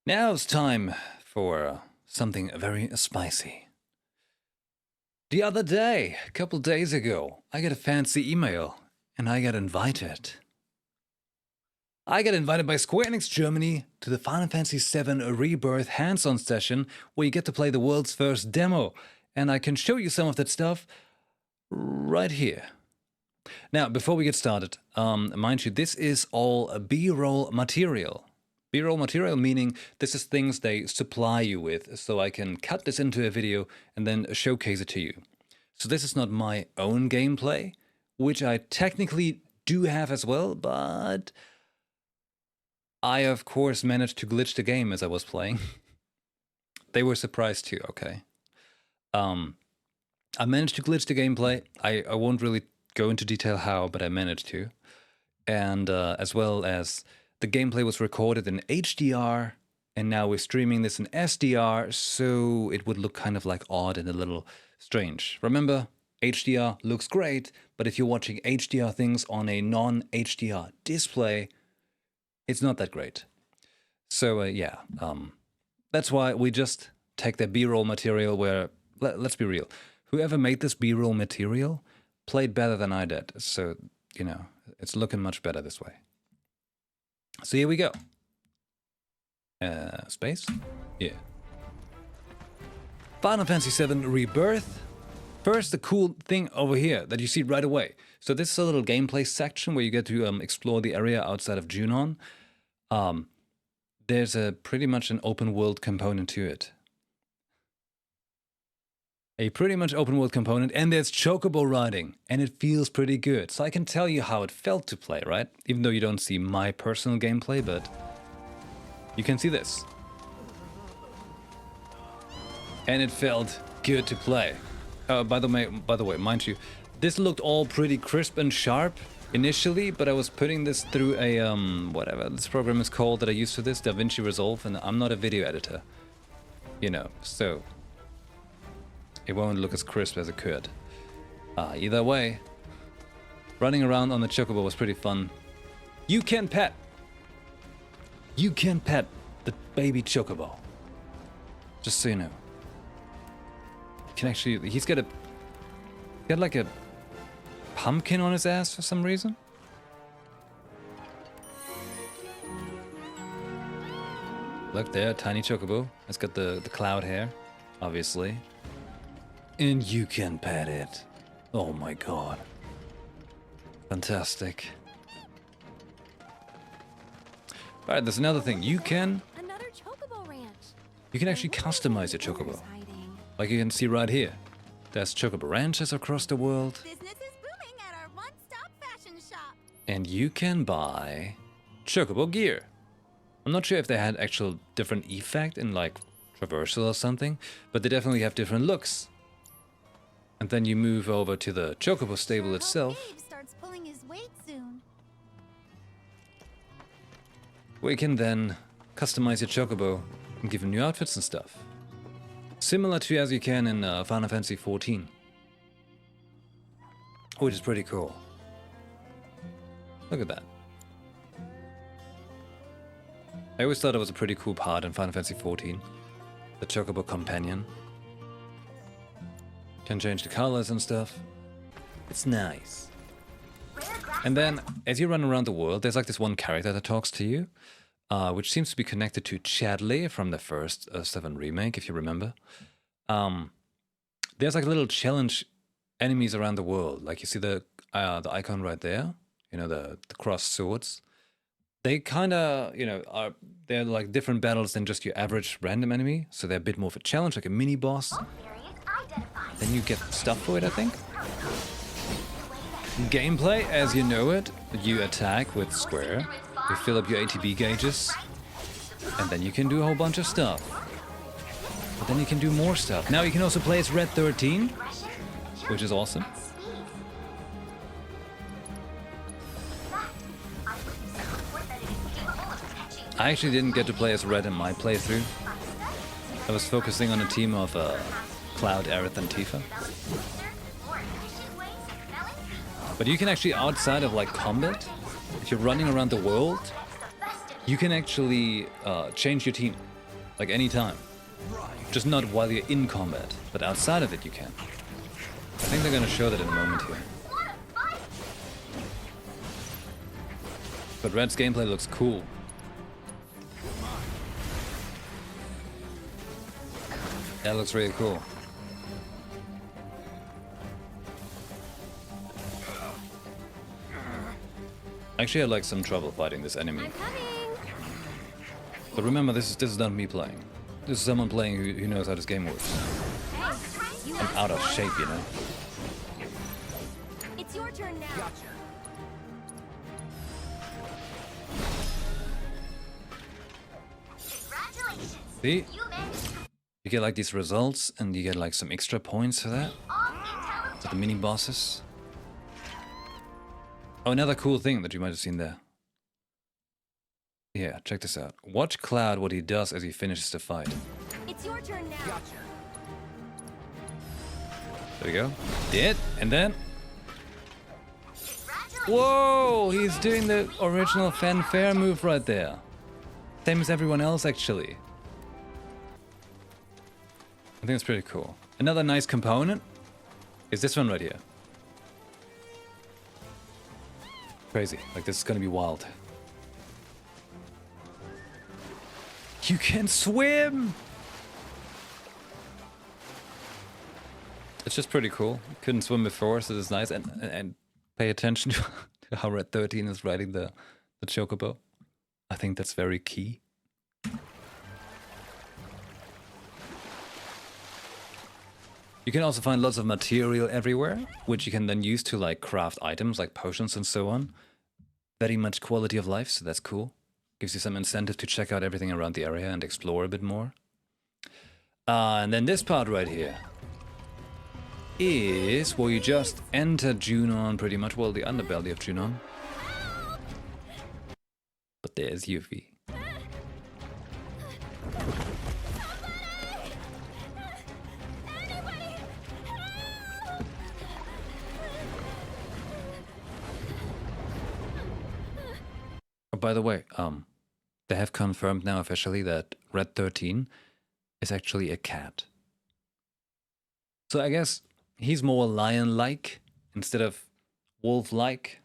Now it's time for something very spicy. The other day, a couple days ago, I got a fancy email and I got invited. I got invited by Square Enix Germany to the Final Fantasy VII Rebirth hands-on session where you get to play the world's first demo. And I can show you some of that stuff right here. Now, before we get started, mind you, this is all B-roll material. B-roll material meaning this is things they supply you with, so I can cut this into a video and then showcase it to you. So this is not my own gameplay, which I technically do have as well, but I of course managed to glitch the game as I was playing. They were surprised too, okay. I managed to glitch the gameplay. I won't really go into detail how, but I managed to. And as well as the gameplay was recorded in HDR, and now we're streaming this in SDR, so it would look kind of like odd and a little strange. Remember, HDR looks great, but if you're watching HDR things on a non-HDR display, it's not that great. So yeah, that's why we just take the B-roll material where, let's be real, whoever made this B-roll material played better than I did. So, you know, it's looking much better this way. So here we go. Space? Yeah. Final Fantasy VII Rebirth. First, the cool thing over here that you see right away. So this is a little gameplay section where you get to explore the area outside of Junon. There's pretty much an open world component to it. A pretty much open world component, and there's chocobo riding, and it feels pretty good. So I can tell you how it felt to play, right? Even though you don't see my personal gameplay, but you can see this. And it felt good to play. By the way, mind you, this looked all pretty crisp and sharp initially, but I was putting this through a whatever this program is called that I use for this, DaVinci Resolve, and I'm not a video editor, you know, so it won't look as crisp as it could. Either way, running around on the chocobo was pretty fun. You can pet the baby chocobo. Just so you know. You can actually, he's got like a pumpkin on his ass for some reason. Look there, tiny chocobo. It's got the cloud hair, obviously. And you can pet it. Oh my god. Fantastic. Alright, there's another thing. Another chocobo ranch. You can actually customize your chocobo. Like you can see right here. There's chocobo ranches across the world. Business is booming at our one-stop fashion shop. And you can buy chocobo gear. I'm not sure if they had actual different effect in like traversal or something, but they definitely have different looks. And then you move over to the chocobo stable itself. Dave starts pulling his weight soon. We can then customize your chocobo and give him new outfits and stuff. Similar to as you can in Final Fantasy XIV. Which is pretty cool. Look at that. I always thought it was a pretty cool part in Final Fantasy XIV. The chocobo companion. Can change the colors and stuff. It's nice. And then, as you run around the world, there's like this one character that talks to you, which seems to be connected to Chadley from the first 7 remake, if you remember. There's like little challenge enemies around the world. Like you see the icon right there, you know, the crossed swords. They kind of, you know, they're like different battles than just your average random enemy. So they're a bit more of a challenge, like a mini boss. Then you get stuff for it, I think. Gameplay, as you know it, you attack with square, you fill up your ATB gauges, and then you can do a whole bunch of stuff. But then you can do more stuff. Now you can also play as Red 13, which is awesome. I actually didn't get to play as Red in my playthrough. I was focusing on a team of Cloud, Aerith, and Tifa. But you can actually, outside of like combat, if you're running around the world, you can actually change your team. Like anytime. Just not while you're in combat, but outside of it you can. I think they're gonna show that in a moment here. But Red's gameplay looks cool. That looks really cool. Actually, I had like some trouble fighting this enemy. But remember, this is not me playing. This is someone playing who knows how this game works. I'm out of shape, you know. It's your turn now. Gotcha. Congratulations. See? You managed You get like these results, and you get like some extra points for that. For the mini bosses. Oh, another cool thing that you might have seen there. Yeah, check this out. Watch Cloud what he does as he finishes the fight. It's your turn now. Gotcha. There we go. Did, and then... Whoa! He's doing the original fanfare move right there. Same as everyone else, actually. I think it's pretty cool. Another nice component is this one right here. Crazy. Like, this is gonna be wild. You can swim! It's just pretty cool. Couldn't swim before, so it's nice. And pay attention to how Red 13 is riding the chocobo. I think that's very key. You can also find lots of material everywhere, which you can then use to like craft items like potions and so on. Very much quality of life, so that's cool. Gives you some incentive to check out everything around the area and explore a bit more. And then this part right here is where you just enter Junon pretty much, well, the underbelly of Junon. But there's Yuffie. Oh, by the way, they have confirmed now officially that Red 13 is actually a cat. So I guess he's more lion-like instead of wolf-like.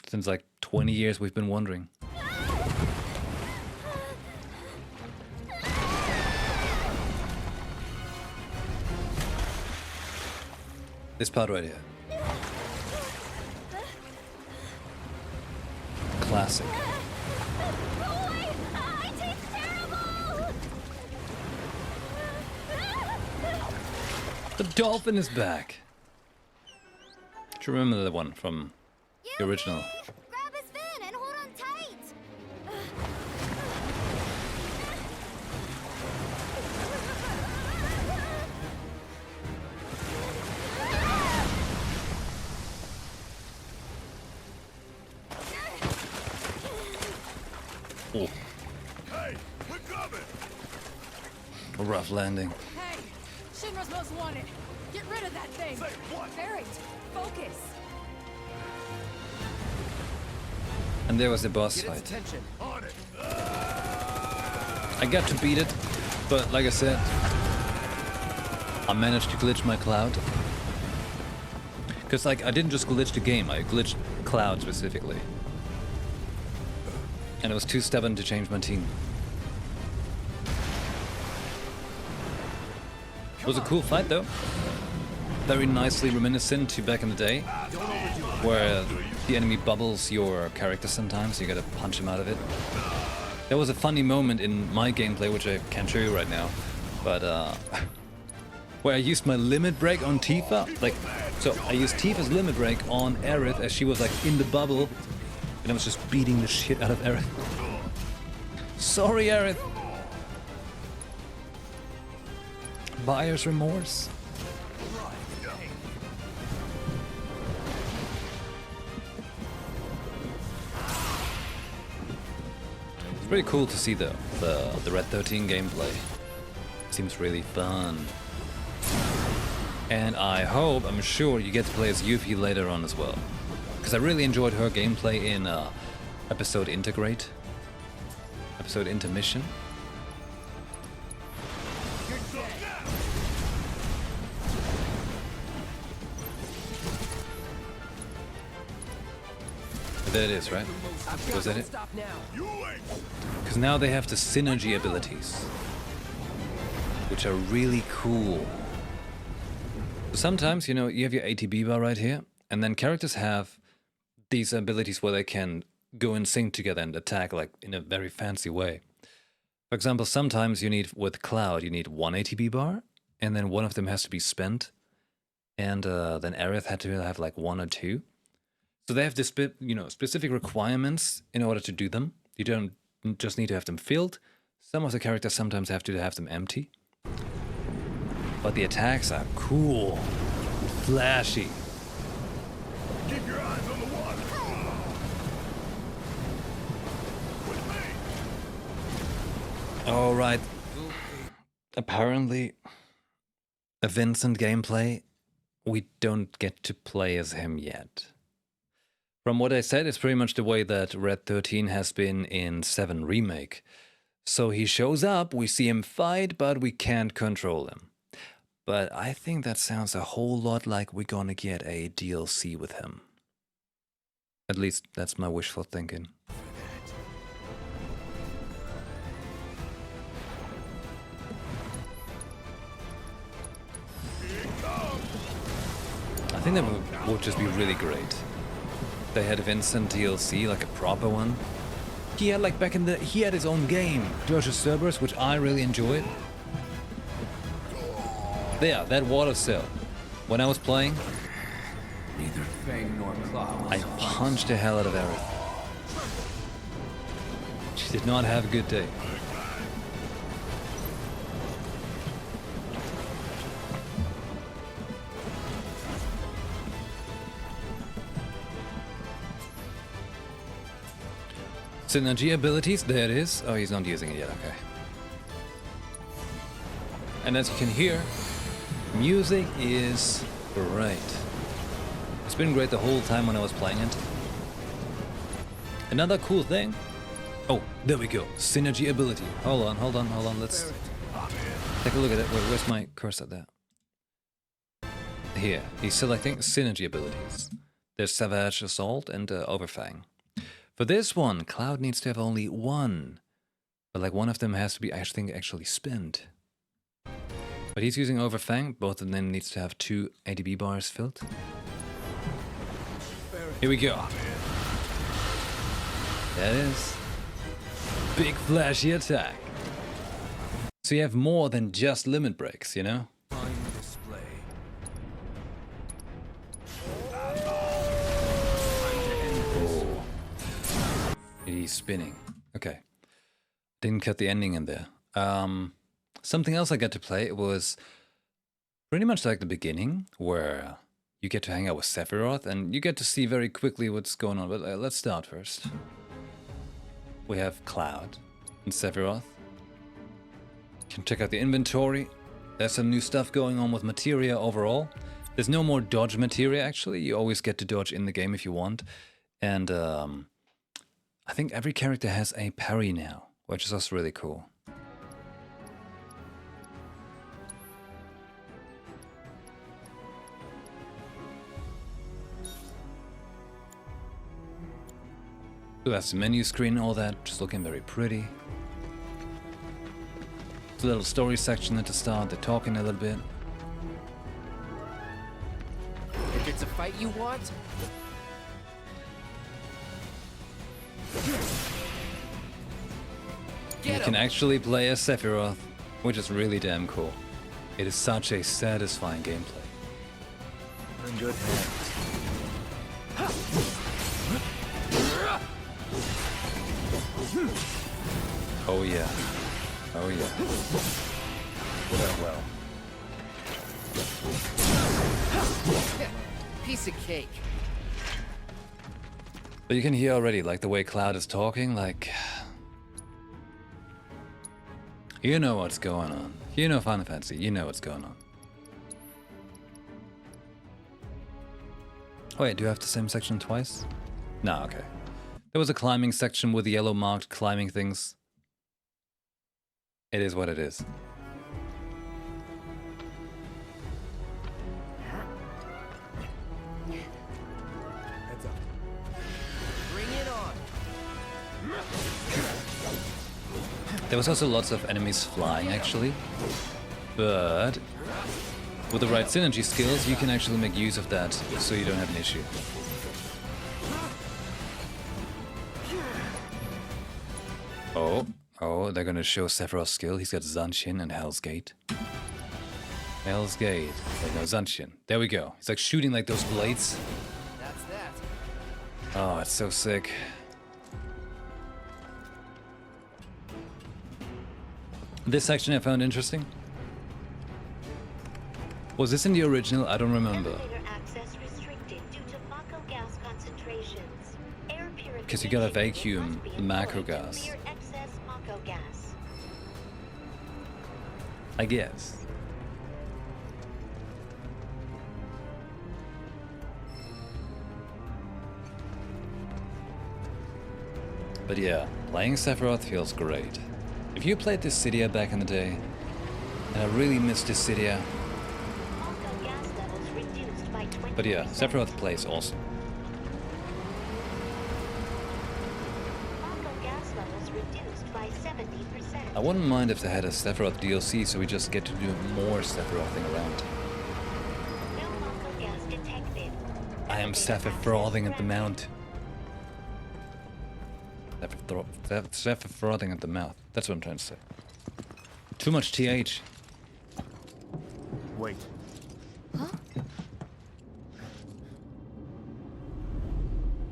Since like 20 years we've been wondering. This part right here. Classic. The dolphin is back. Do you remember the one from the original? Grab his fin and hold on tight. Oh, Hey, we're coming. a rough landing. Hey, Shinra's most wanted. Get rid of that thing. Say what? Barrett, focus. And there was the boss Get its fight. attention. On it. I got to beat it, but like I said, I managed to glitch my Cloud. Because like, I didn't just glitch the game, I glitched Cloud specifically. And I was too stubborn to change my team. It was a cool fight though. Very nicely reminiscent to back in the day, where the enemy bubbles your character sometimes, so you gotta punch him out of it. There was a funny moment in my gameplay, which I can't show you right now, but where I used my limit break on Tifa. Like, so I used Tifa's limit break on Aerith as she was like in the bubble, and I was just beating the shit out of Aerith. Sorry, Aerith. Buyer's remorse. It's pretty cool to see though, the Red 13 gameplay. Seems really fun. And I hope, I'm sure you get to play as Yuffie later on as well. Because I really enjoyed her gameplay in episode Intermission. There it is, right? I've Was that got to it? stop now. You ain't. Because now they have the synergy abilities, which are really cool. Sometimes, you know, you have your ATB bar right here, and then characters have these abilities where they can go in sync together and attack like in a very fancy way. For example, sometimes you need, with Cloud, you need one ATB bar, and then one of them has to be spent, and then Aerith had to have like one or two. So they have this, you know, specific requirements in order to do them. You don't just need to have them filled. Some of the characters sometimes have to have them empty. But the attacks are cool, flashy. Keep your eyes on the water. With me. All right. Apparently, a Vincent gameplay, we don't get to play as him yet. From what I said, it's pretty much the way that Red 13 has been in VII Remake. So he shows up, we see him fight, but we can't control him. But I think that sounds a whole lot like we're gonna get a DLC with him. At least that's my wishful thinking. I think that would just be really great. They had a Vincent DLC, like a proper one. He had like back in the, he had his own game, George's Cerberus, which I really enjoyed. There, that water cell. When I was playing, Neither Fang nor Claw. I punched the hell out of Aerith. She did not have a good day. Synergy abilities, there it is. Oh, he's not using it yet, okay. And as you can hear, music is great. It's been great the whole time when I was playing it. Another cool thing. Oh, there we go. Synergy ability. Hold on. Let's take a look at it. Wait, where's my cursor there? Here, he's selecting synergy abilities. There's Savage Assault and Overfang. For this one, Cloud needs to have only one. But like one of them has to be, I think, actually spent. But he's using Overfang. Both of them needs to have 2 ADB bars filled. Here we go. That is. Big flashy attack. So you have more than just limit breaks, you know? Fine display. He's spinning. Okay. Didn't cut the ending in there. Something else I got to play was pretty much like the beginning, where you get to hang out with Sephiroth, and you get to see very quickly what's going on. But let's start first. We have Cloud and Sephiroth. You can check out the inventory. There's some new stuff going on with materia overall. There's no more dodge materia, actually. You always get to dodge in the game if you want. And I think every character has a parry now, which is also really cool. So that's the menu screen and all that, just looking very pretty. It's a little story section at the start, they're talking a little bit. If it's a fight you want, You can actually play as Sephiroth, which is really damn cool. It is such a satisfying gameplay. In good hands. Oh yeah. Oh yeah. Well. piece of cake. But you can hear already, like, the way Cloud is talking, like... You know what's going on. You know Final Fantasy, you know what's going on. Oh wait, do you have the same section twice? No, okay. There was a climbing section with the yellow marked climbing things. It is what it is. Bring There was also lots of enemies flying actually, but with the right synergy skills you can actually make use of that so you don't have an issue. Oh, they're gonna show Sephiroth's skill. He's got Zanshin and Hell's Gate. Hell's Gate. Wait, no, Zanshin. There we go. He's like shooting like those blades. That's that. Oh, it's so sick. This section I found interesting. Was this in the original? I don't remember. Elevator access restricted due to Mako gas concentrations. Air purification 'Cause you gotta vacuum must be the Mako employed to gas. clear excess Mako gas. I guess. But yeah, playing Sephiroth feels great. If you played Dissidia back in the day, and I really miss Dissidia, Mako gas levels reduced by 20%. but yeah, Sephiroth plays awesome. Mako gas levels reduced by 70%. I wouldn't mind if they had a Sephiroth DLC so we just get to do more Sephirothing around. No Mako gas detected. I am Elevator Sephirothing access at the mount. Sephirothing at the mouth. That's what I'm trying to say. Too much TH. Wait.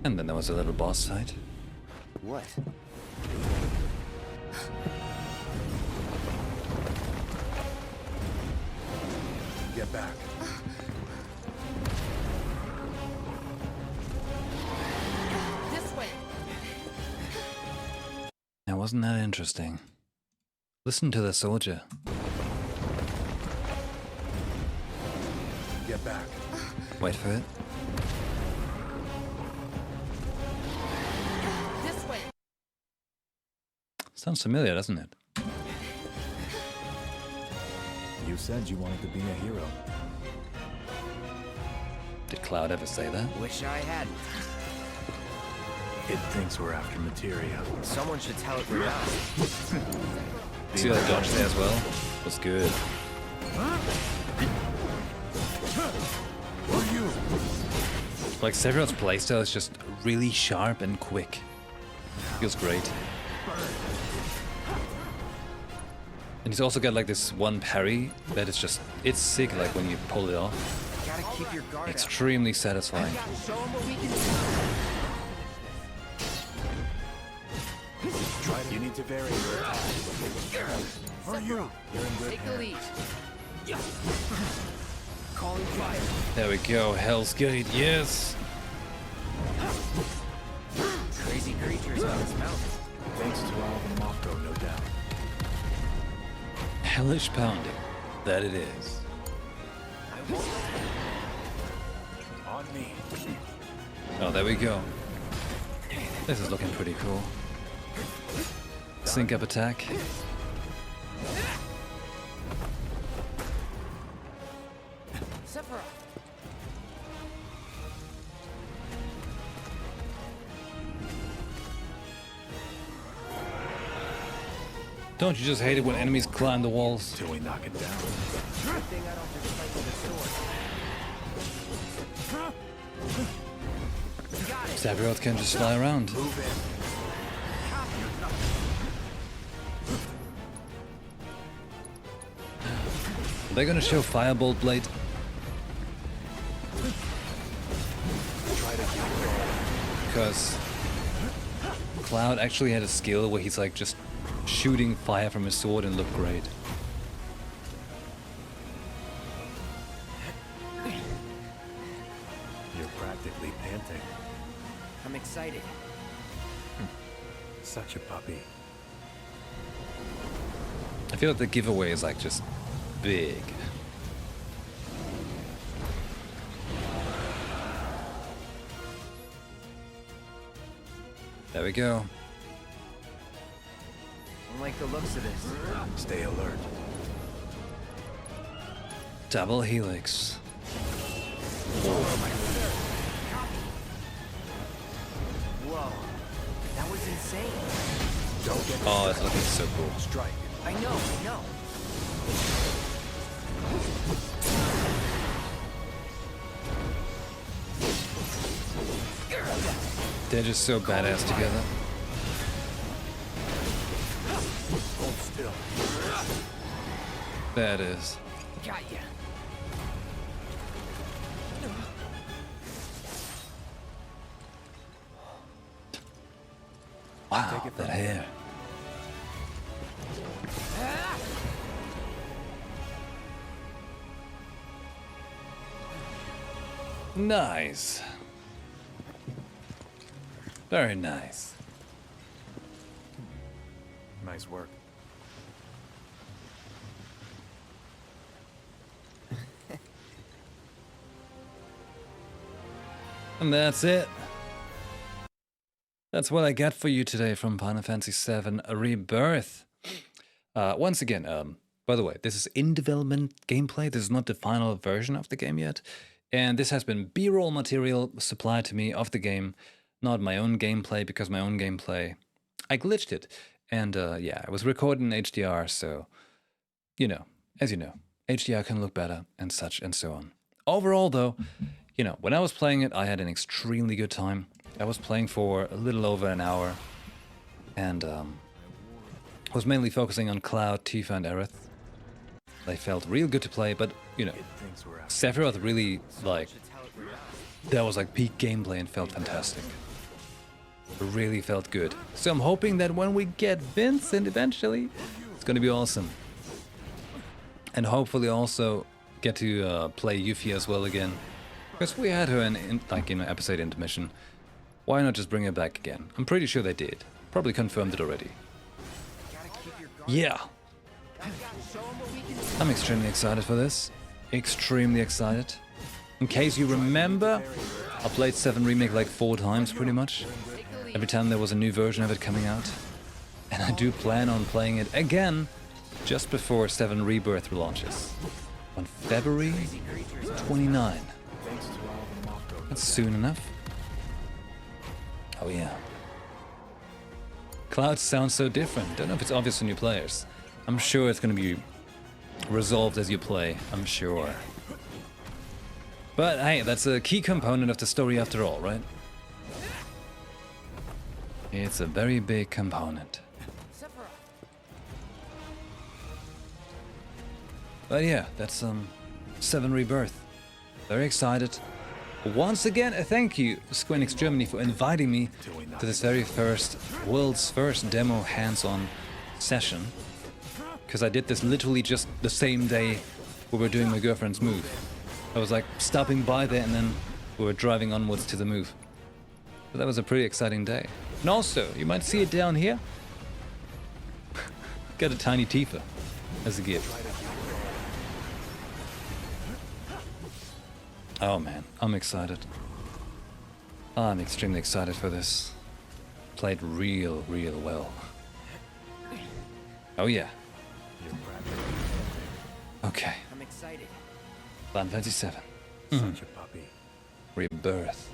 And then there was a little boss fight. What? Get back. This way. Now, wasn't that interesting? Listen to the soldier. Get back. Wait for it. This way. Sounds familiar, doesn't it? You said you wanted to be a hero. Did Cloud ever say that? Wish I hadn't. It thinks we're after materia. Someone should tell it we're not. See that dodge there as well? Was good. Who are you? Like Sephiroth's playstyle is just really sharp and quick. Feels great. And he's also got like this one parry that is just, it's sick like when you pull it off. Gotta keep your guard up. Extremely satisfying. Show 'em what we can do. Try to. You need to vary your attack. Who are you? You're in good Take the hands. lead. Calling fire. There we go, Hell's Gate, yes! Crazy creatures on this mountain. Thanks to all the Mako, no doubt. Hellish pounding. That it is. On me. Oh, there we go. This is looking pretty cool. Sync up attack. Sephiroth. Don't you just hate it when enemies climb the walls? Till we knock it down. Good thing I don't just fight with a sword. Got it. Sephiroth can just fly around. Move in. They're gonna show Firebolt Blade. Try to keep going. Because Cloud actually had a skill where he's like just shooting fire from his sword and looked great. You're practically panting. I'm excited. Such a puppy. I feel like the giveaway is like just big. There we go. I like the looks of this. Stay alert. Double Helix. Whoa. That was insane. Don't get Oh, it's looking so cool. strike. I know. They're just so badass together. Hold still. That is. Got ya. Wow, Take it from that hair. Nice. Very nice. Nice work. And that's it. That's what I got for you today from Final Fantasy VII Rebirth. Once again, by the way, this is in development gameplay. This is not the final version of the game yet. And this has been B-roll material supplied to me of the game, not my own gameplay, because my own gameplay, I glitched it. And yeah, it was recorded in HDR, so, you know, as you know, HDR can look better and such and so on. Overall, though, you know, when I was playing it, I had an extremely good time. I was playing for a little over an hour, and was mainly focusing on Cloud, Tifa, and Aerith. They felt real good to play, but, you know, Things were out. Sephiroth really, like, that was like peak gameplay and felt fantastic. It really felt good. So I'm hoping that when we get Vincent eventually, it's gonna be awesome. And hopefully also get to play Yuffie as well again. Because we had her in like, you know, episode intermission. Why not just bring her back again? I'm pretty sure they did. Probably confirmed it already. Yeah. I'm extremely excited for this. Extremely excited. In case you remember, I played 7 Remake like 4 times pretty much. Every time there was a new version of it coming out. And I do plan on playing it again just before 7 Rebirth launches. On February 29. That's soon enough. Oh yeah. Cloud sounds so different. Don't know if it's obvious to new players. I'm sure it's going to be resolved as you play. I'm sure. But hey, that's a key component of the story after all, right? It's a very big component. But yeah, that's 7 Rebirth. Very excited. Once again, a thank you, Square Enix Germany, for inviting me to this very first, world's first demo hands-on session. Because I did this literally just the same day we were doing my girlfriend's move. I was like stopping by there and then we were driving onwards to the move. So that was a pretty exciting day. And also, you might see it down here. Got a tiny Tifa as a gift. Oh man, I'm excited. I'm extremely excited for this. Played real well. Oh yeah. Okay. I'm excited. Final Fantasy VII. Such a puppy. Rebirth.